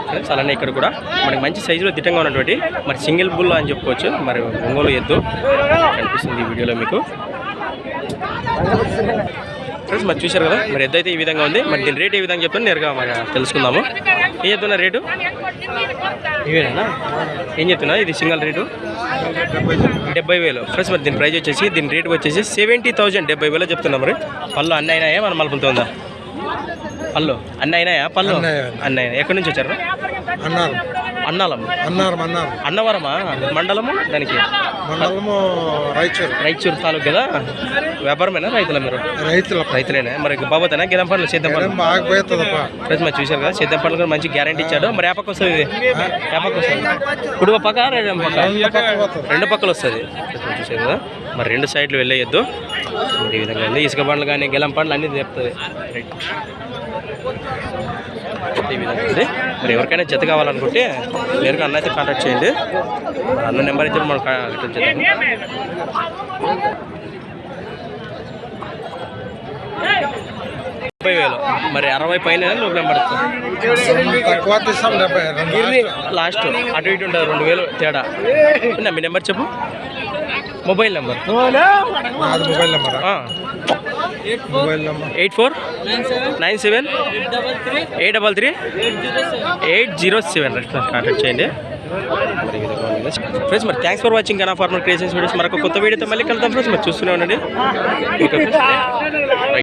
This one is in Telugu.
ఫ్రెండ్స్. అలానే ఇక్కడ కూడా మనకి మంచి సైజులో దిట్టంగా ఉన్నటువంటి మరి సింగిల్ బుల్ అని చెప్పుకోవచ్చు. మరి ఒంగోలు ఎద్దు కనిపిస్తుంది ఈ వీడియోలో మీకు ఫ్రెండ్స్. మరి చూశారు కదా, మరి ఎద్దు అయితే ఈ విధంగా ఉంది. మరి దీని రేట్ ఏ విధంగా చెప్తాను నేరుగా మరి తెలుసుకుందాము. ఏం చెప్తున్నా రేటు? ఇవేనా? ఏం చెప్తున్నా ఇది సింగల్ రేటు? 70,000 ఫ్రెండ్స్. మరి దీని ప్రైస్ వచ్చేసి దీని రేటు వచ్చేసి 70,000 70,000 చెప్తున్నా. మరి పళ్ళు అన్నీ అయినాయా? మన మలుపులతో ఉందా పళ్ళు? అన్నీ అయినాయా పళ్ళు? అన్నీ అయినా. ఎక్కడి నుంచి వచ్చారు? అన్నారం. అన్నవరమా మండలము? దానికి రాయచూరు తాలూకు కదా. వ్యాపారమేనా రైతులా మీరు? రైతులేనా? మరి బాబోతేనా గెలం పండ్లు సేద్యం పండ్లు ఫ్రెండ్స్. మరి చూశారు కదా, సేద్యం పండ్లు కూడా మంచి గ్యారంటీ ఇచ్చాడు. మరి ఏ పక్క వస్తుంది ఇది? ఏ పక్క వస్తుంది? కుడి పక్క రెండు పక్కలు వస్తుంది. చూసారు కదా, మరి రెండు సైడ్లు వెళ్ళేయద్దు. మరి ఈ విధంగా ఉంది. ఇసుక పండ్లు కానీ గెలం పండ్లు అన్నీ చెప్తుంది. రైట్ ఈ విధంగా ఉంది. మరి ఎవరికైనా జత కావాలనుకుంటే నేరుగా అన్న అయితే కాంటాక్ట్ చేయండి. అన్న నెంబర్ అయితే మనం కాంటాక్ట్ చేద్దాం. 70,000 మరి 60 పైన నెంబర్ లాస్ట్ అటు ఇటు ఉంటుంది 2,000 తేడా. మీ నెంబర్ చెప్పు. మొబైల్ నెంబర్ 8497833807 కాంటాక్ట్ చేయండి. ఫ్రెండ్స్. మరి thanks for watching Gana farmer creations videos. మరొక కొత్త వీడియోతో మళ్ళీ కలుద్దాం ఫ్రెండ్స్. మరి చూస్తూనే ఉండండి.